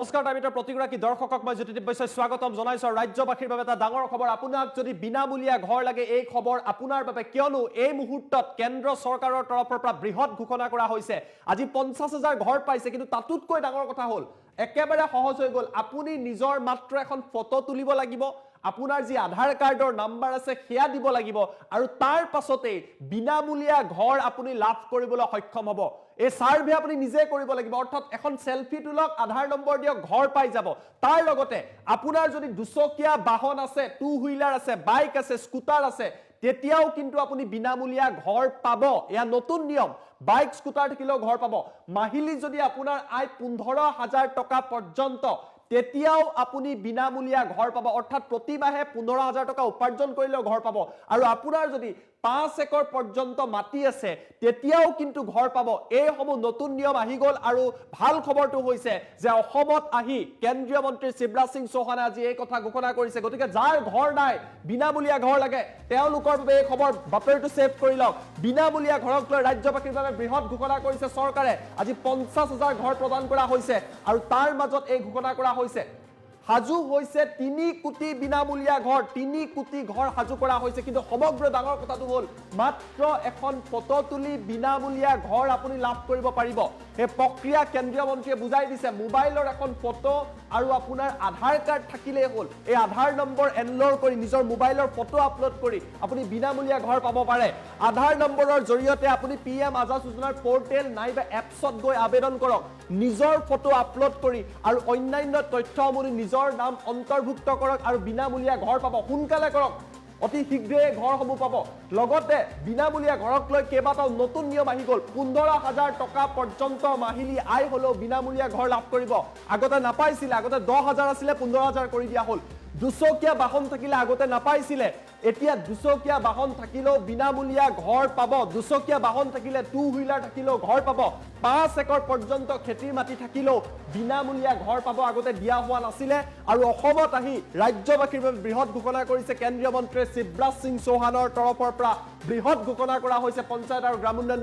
নমস্কাৰ টাইমিটাৰ প্ৰতিগৰাকী দৰ্শকক মই জ্যোতিদীপ বৈশ্যই স্বাগতম জনাইছো ৰাজ্যবাসীৰ বাবে এটা ডাঙৰ খবৰ আপোনাক যদি বিনামূলীয়া ঘৰ লাগে এই খবৰ আপোনাৰ বাবে কিয়নো এই মুহূৰ্তত কেন্দ্ৰ চৰকাৰৰ তৰফৰ পৰা বৃহৎ ঘোষণা কৰা হৈছে আজি ৫০,০০০ ঘৰ পাইছে কিন্তু তাতোতকৈ ডাঙৰ কথা হ'ল একেবাৰে সহজ হৈ গ'ল আপুনি নিজৰ মাত্ৰ এখন ফটো তুলিব লাগিব আপোনাৰ যি আধাৰ কাৰ্ডৰ নাম্বাৰ আছে সেয়া দিব লাগিব আৰু তাৰ পাছতে বিনামূলীয়া ঘৰ আপুনি লাভ কৰিবলৈ সক্ষম হ'ব এই সাৰ্ভে আপুনি নিজে কৰিব লাগিব অৰ্থাৎ এখন সেলফি তুলক আধাৰ নম্বৰ দিয়ক ঘৰ পাই যাব তাৰ লগতে আপোনাৰ যদি দুচকীয়া বাহন আছে টু হুইলাৰ আছে বাইক আছে স্কুটাৰ আছে তেতিয়াও কিন্তু আপুনি বিনামূলীয়া ঘৰ পাব এয়া নতুন নিয়ম বাইক স্কুটাৰ থাকিলেও ঘৰ পাব মাহিলি যদি আপোনাৰ আয় ১৫,০০০ টকা পৰ্যন্ত তেতিয়াও আপুনি বিনামূলীয়া ঘৰ পাব অৰ্থাৎ প্ৰতি মাহে ১৫,০০০ টকা উপাৰ্জন কৰিলেও ঘৰ পাব আৰু আপোনাৰ যদি ৫ একর পৰ্যন্ত মাটি আছে তেতিয়াও কিন্তু ঘৰ পাব এই সমূহ নতুন নিয়ম আহি গল আৰু ভাল খবৰটো হৈছে যে অসমত আহি কেন্দ্ৰীয় মন্ত্ৰী শিৱৰাজ সিং চৌহানে আজি এই কথা ঘোষণা কৰিছে গতিকে যাৰ ঘৰ নাই বিনামূলীয়া ঘৰ লাগে তেওঁলোকৰ বাবে এই খবৰ বাতৰিটো সেভ কৰি লওক বিনামূলীয়া ঘৰক লৈ ৰাজ্যবাসীৰ বাবে বৃহৎ ঘোষণা কৰিছে চৰকাৰে আজি ৫০,০০০ ঘৰ প্ৰদান কৰা হৈছে আৰু তাৰ মাজত এই ঘোষণা কৰা হৈছে হাজু হৈছে ৩ কোটি বিনামূলীয়া ঘৰ ৩ কোটি ঘৰ হাজু কৰা হৈছে কিন্তু সমগ্ৰ ডাঙৰ কথাটো হ'ল মাত্ৰ এখন ফটো তুলি বিনামূলীয়া ঘৰ আপুনি লাভ কৰিব পাৰিব এই প্ৰক্ৰিয়া কেন্দ্ৰীয় মন্ত্ৰীয়ে বুজাই দিছে মোবাইলৰ এখন ফটো আৰু আপোনাৰ আধাৰ কাৰ্ড থাকিলে হ'ল এই আধাৰ নম্বৰ এনৰোল কৰি নিজৰ মোবাইলৰ ফটো আপলোড কৰি আপুনি বিনামূলীয়া ঘৰ পাব পাৰে আধাৰ নম্বৰৰ জৰিয়তে আপুনি পিএম আৱাস যোজনাৰ পোৰ্টেল নাইবা এপছত গৈ আবেদন কৰক নিজৰ ফটো আপলোড কৰি আৰু অন্যান্য তথ্যসমূহ নিজৰ নাম অন্তৰ্ভুক্ত কৰক আৰু বিনামূলীয়া ঘৰ পাব সোনকালে কৰক অতি শীঘ্ৰে ঘৰসমূহ পাব লগতে বিনামূলীয়া ঘৰক লৈ কেইবাটাও নতুন নিয়ম আহি গ'ল ১৫,০০০ টকা পৰ্যন্ত মাহিলি আয় হলেও বিনামূলীয়া ঘৰ লাভ কৰিব আগতে নাপাইছিলে আগতে ১০,০০০ আছিলে ১৫,০০০ কৰি দিয়া হ'ল দুচকীয়া বাহন থাকিলে আগতে নাপাইছিলে এতিয়া দুচকীয়া বাহন থাকিলেও বিনামূলীয়া ঘৰ পাব দুচকীয়া বাহন থাকিলে টু হুইলাৰ থাকিলেও ঘৰ পাব ৫ একর পৰ্যন্ত খেতিৰ মাটি থাকিলেও বিনামূলীয়া ঘৰ পাব আগতে দিয়া হোৱা নাছিলে আৰু অসমত আহি ৰাজ্যবাসীৰ বাবে বৃহৎ ঘোষণা কৰিছে কেন্দ্ৰীয় মন্ত্ৰী শিৱৰাজ সিং চৌহানৰ তৰফৰ পৰা বৃহৎ ঘোষণা কৰা হৈছে পঞ্চায়ত আৰু গ্ৰামোন্নয়ন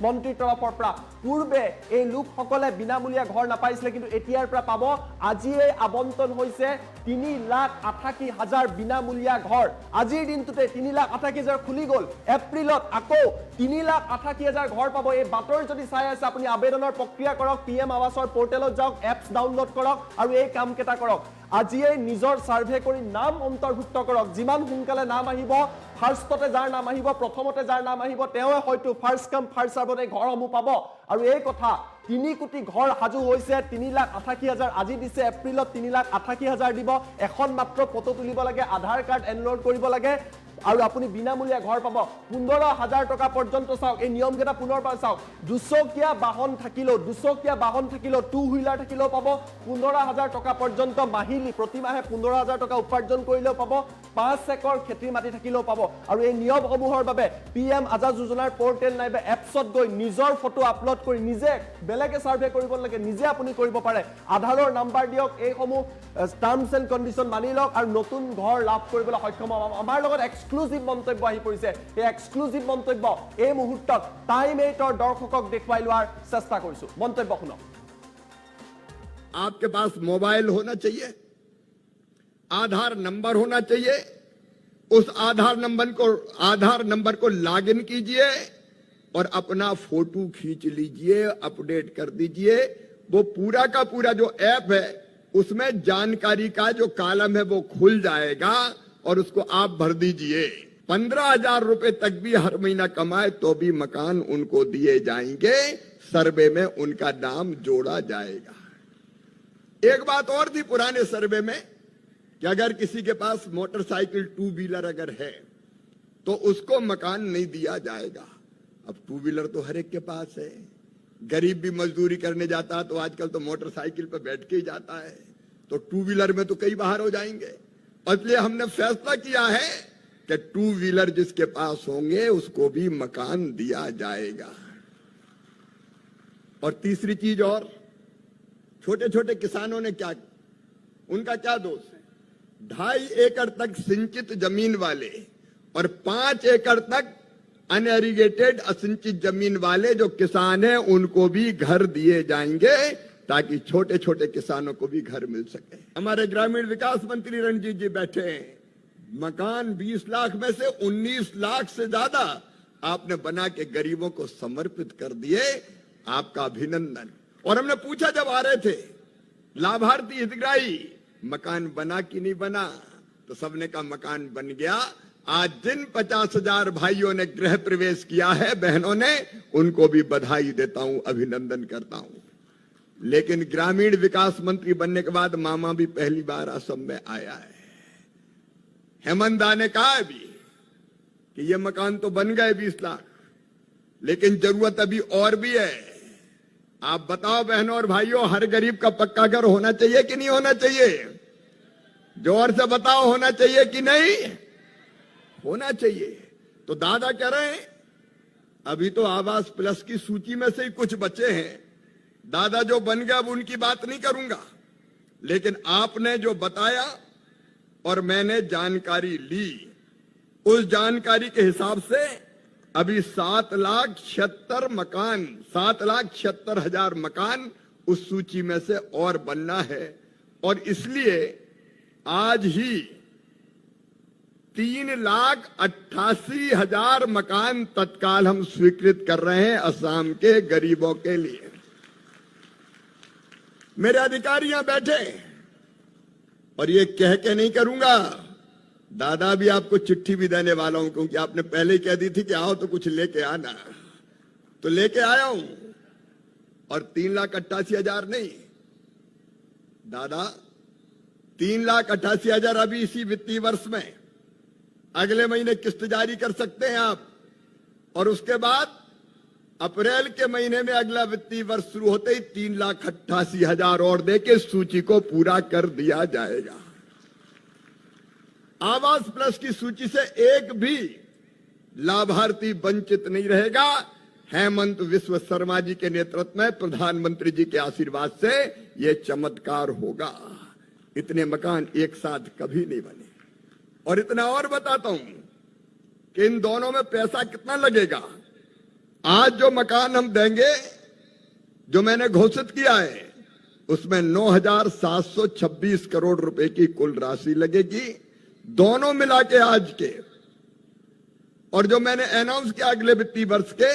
মন্ত্ৰীৰ তৰফৰ পৰা পূৰ্বে এই লোকসকলে বিনামূলীয়া ঘৰ নাপাইছিলে কিন্তু এতিয়াৰ পৰা পাব আজিয়ে আবণ্টন হৈছে ৩,৮৮,০০০ বিনামূলীয়া ঘৰ আজিৰ দিনটোতে ৩,৮৮,০০০ খুলি গ'ল এপ্ৰিলত আকৌ ৩,৮৮,০০০ ঘৰ পাব এই বাতৰি যদি চাই আছে আপুনি আবেদনৰ প্ৰক্ৰিয়া কৰক পিএম আৱাসৰ পোৰ্টেলত যাওক এপছ ডাউনলোড কৰক আৰু এই কাম কেইটা কৰক আজিয়ে নিজৰ সাৰ্ভে কৰি নাম অন্তৰ্ভুক্ত কৰক যিমান সোনকালে নাম আহিব ফাৰ্ষ্টতে যাৰ নাম আহিব প্ৰথমতে যাৰ নাম আহিব তেওঁ হয়তো ফাৰ্ষ্ট কাম ফাৰ্ষ্ট সাৰ্ভত এই ঘৰসমূহ পাব আৰু এই কথা ৩ কোটি ঘৰ হাজু হৈছে ৩,৮৮,০০০ আজি দিছে এপ্ৰিলত ৩,৮৮,০০০ দিব এখন মাত্ৰ ফটো তুলিব লাগে আধাৰ কাৰ্ড এনৰোল কৰিব লাগে আৰু আপুনি বিনামূলীয়া ঘৰ পাব ১৫,০০০ টকা পৰ্যন্ত চাওক এই নিয়ম কেইটা পুনৰ পৰা চাওক দুচকীয়া বাহন থাকিলেও টু হুইলাৰ থাকিলেও পাব ১৫,০০০ টকা পৰ্যন্ত মাহিলি প্ৰতি মাহে ১৫,০০০ টকা উপাৰ্জন কৰিলেও পাব ৫ একর খেতিৰ মাটি থাকিলেও পাব আৰু এই নিয়মসমূহৰ বাবে পিএম আৱাস যোজনাৰ পোৰ্টেল নাইবা এপছত গৈ নিজৰ ফটো আপলোড কৰি নিজে বেলেগে সাৰ্ভে কৰিব লাগে নিজে আপুনি কৰিব পাৰে আধাৰৰ নাম্বাৰ দিয়ক এইসমূহ টাৰ্মছ এণ্ড কণ্ডিশ্যন মানি লওক আৰু নতুন ঘৰ লাভ কৰিবলৈ সক্ষম হ'ব আমাৰ লগত এক্সক্লুসিভ মন্তব্য আহি পৰিছে এই এক্সক্লুসিভ মন্তব্য এই মুহূৰ্তত টাইম 8ৰ দৰ্শকক দেখুৱাই লোৱাৰ চেষ্টা কৰিছো মন্তব্য শুনক आपके पास मोबाइल होना चाहिए आधार नंबर होना चाहिए उस आधार नंबर को लॉगिन कीजिए और अपना फोटो खींच लीजिए अपडेट कर दीजिए वो पूरा का पूरा जो ऐप है उसमें जानकारी का जो कॉलम है वो खुल जाएगा और उसको आप भर दीजिए 15,000 रुपए तक भी हर महीना कमाए तो भी मकान उनको दिए जाएंगे सर्वे में उनका नाम जोड़ा जाएगा एक बात और थी पुराने सर्वे में कि अगर किसी के पास मोटरसाइकिल टू व्हीलर अगर है तो उसको मकान नहीं दिया जाएगा अब टू व्हीलर तो हर एक के पास है गरीब भी मजदूरी करने जाता है तो आजकल तो मोटरसाइकिल पर बैठ के ही जाता है तो टू व्हीलर में तो कई बाहर हो जाएंगे इसलिए हमने फैसला किया है कि टू व्हीलर जिसके पास होंगे उसको भी मकान दिया जाएगा और तीसरी चीज और छोटे छोटे किसानों ने क्या उनका क्या दोष है 2.5 एकड़ तक सिंचित जमीन वाले और 5 एकड़ तक अनएरिगेटेड असिंचित जमीन वाले जो किसान हैं उनको भी घर दिए जाएंगे ताकि छोटे छोटे किसानों को भी घर मिल सके। हमारे ग्रामीण विकास मंत्री रणजीत जी बैठे हैं। मकान 20 लाख में से 19 लाख से ज्यादा आपने बना के गरीबों को समर्पित कर दिए, आपका अभिनंदन। और हमने पूछा जब आ रहे थे लाभार्थी हितग्राही मकान बना कि नहीं बना, तो सबने कहा मकान बन गया। आज जिन 50,000 भाइयों ने गृह प्रवेश किया है, बहनों ने, उनको भी बधाई देता हूं, अभिनंदन करता हूं। लेकिन ग्रामीण विकास मंत्री बनने के बाद मामा भी पहली बार असम में आया है। हेमंत दा ने कहा अभी कि ये मकान तो बन गए 20 लाख, लेकिन जरूरत अभी और भी है। आप बताओ बहनों और भाइयों, हर गरीब का पक्का घर होना चाहिए कि नहीं होना चाहिए? जोर से बताओ, होना चाहिए कि नहीं होना चाहिए? तो दादा कह रहे हैं अभी तो आवास प्लस की सूची में से ही कुछ बचे हैं। दादा जो बन गया अब उनकी बात नहीं करूंगा, लेकिन आपने जो बताया और मैंने जानकारी ली, उस जानकारी के हिसाब से अभी 7,76,000 मकान उस सूची में से और बनना है। और इसलिए आज ही 3,88,000 मकान तत्काल हम स्वीकृत कर रहे हैं असम के गरीबों के लिए। मेरे अधिकारी यहां बैठे और ये कह के नहीं करूंगा, दादा भी आपको चिट्ठी भी देने वाला हूं, क्योंकि आपने पहले ही कह दी थी कि आओ तो कुछ लेके आना, तो लेके आया हूं। और 3,88,000 नहीं दादा, 3,88,000 अभी इसी वित्तीय वर्ष में, अगले महीने किस्त जारी कर सकते हैं आप। और उसके बाद अप्रैल के महीने में अगला वित्तीय वर्ष शुरू होते ही 3,88,000 और देके सूची को पूरा कर दिया जाएगा। आवास प्लस की सूची से एक भी लाभार्थी वंचित नहीं रहेगा। हेमंत विश्व शर्मा जी के नेतृत्व में, प्रधानमंत्री जी के आशीर्वाद से यह चमत्कार होगा। इतने मकान एक साथ कभी नहीं बने। और इतना और बताता हूं कि इन दोनों में पैसा कितना लगेगा। आज जो मकान हम देंगे, जो मैंने घोषित किया है, उसमें 9,726 करोड़ रुपए की कुल राशि लगेगी, दोनों मिला के आज के। और जो मैंने अनाउंस किया अगले वित्तीय वर्ष के,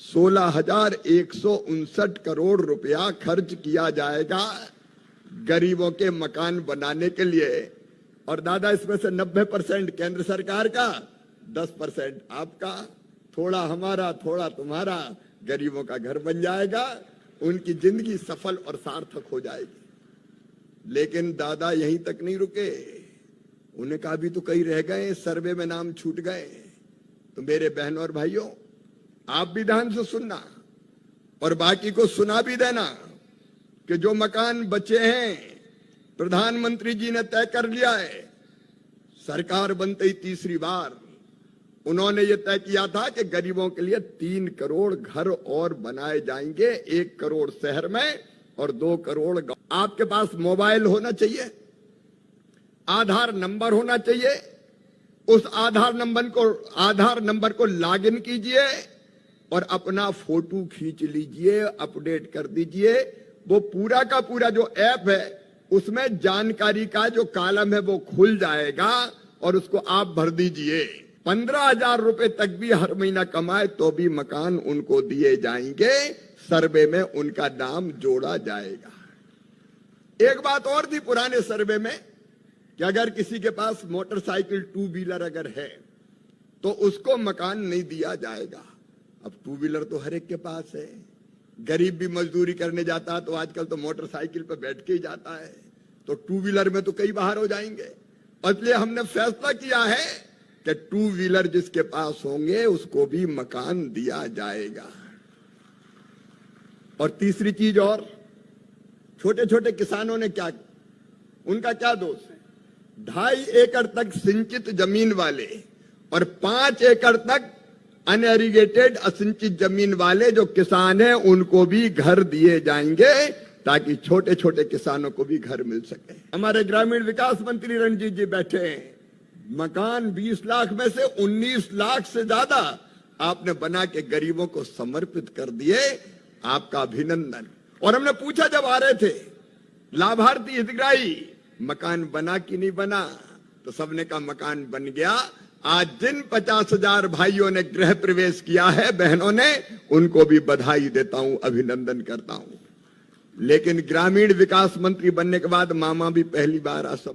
16,159 करोड़ रुपया खर्च किया जाएगा गरीबों के मकान बनाने के लिए। और दादा इसमें से 90% केंद्र सरकार का, 10% आपका, थोड़ा हमारा थोड़ा तुम्हारा, गरीबों का घर बन जाएगा, उनकी जिंदगी सफल और सार्थक हो जाएगी। लेकिन दादा यहीं तक नहीं रुके, उन्हें कहा भी तो कई रह गए, सर्वे में नाम छूट गए। तो मेरे बहनों और भाइयों, आप भी ध्यान से सुनना और बाकी को सुना भी देना कि जो मकान बचे हैं, प्रधानमंत्री जी ने तय कर लिया है। सरकार बनते ही तीसरी बार उन्होंने ये तय किया था कि गरीबों के लिए 3 करोड़ घर और बनाए जाएंगे, 1 करोड़ शहर में और 2 करोड़ गांव। आपके पास मोबाइल होना चाहिए, आधार नंबर होना चाहिए। उस आधार नंबर को लॉग इन कीजिए और अपना फोटो खींच लीजिए, अपडेट कर दीजिए। वो पूरा का पूरा जो ऐप है, उसमें जानकारी का जो कॉलम है वो खुल जाएगा और उसको आप भर दीजिए। 15,000 रुपए तक भी हर महीना कमाए तो भी मकान उनको दिए जाएंगे, सर्वे में उनका नाम जोड़ा जाएगा। एक बात और थी पुराने सर्वे में कि अगर किसी के पास मोटरसाइकिल 2 व्हीलर अगर है तो उसको मकान नहीं दिया जाएगा। अब 2 व्हीलर तो हर एक के पास है। गरीब भी मजदूरी करने जाता है तो आजकल तो मोटरसाइकिल पर बैठ के ही जाता है, तो 2 व्हीलर में तो कई बाहर हो जाएंगे। इसलिए हमने फैसला किया है कि 2 व्हीलर जिसके पास होंगे उसको भी मकान दिया जाएगा। और तीसरी चीज, और छोटे छोटे किसानों ने क्या, उनका क्या दोष है? 2.5 एकड़ तक सिंचित जमीन वाले और 5 एकड़ तक अनएरिगेटेड असिंचित जमीन वाले जो किसान हैं उनको भी घर दिए जाएंगे, ताकि छोटे छोटे किसानों को भी घर मिल सके। हमारे ग्रामीण विकास मंत्री रणजीत जी बैठे हैं। मकान 20 लाख में से 19 लाख से ज्यादा आपने बना के गरीबों को समर्पित कर दिए, आपका अभिनंदन। और हमने पूछा जब आ रहे थे लाभार्थी हितग्राही मकान बना कि नहीं बना, तो सबने कहा मकान बन गया। आज जिन 50,000 भाइयों ने गृह प्रवेश किया है, बहनों ने, उनको भी बधाई देता हूं, अभिनंदन करता हूं। लेकिन ग्रामीण विकास मंत्री बनने के बाद मामा भी पहली बार असम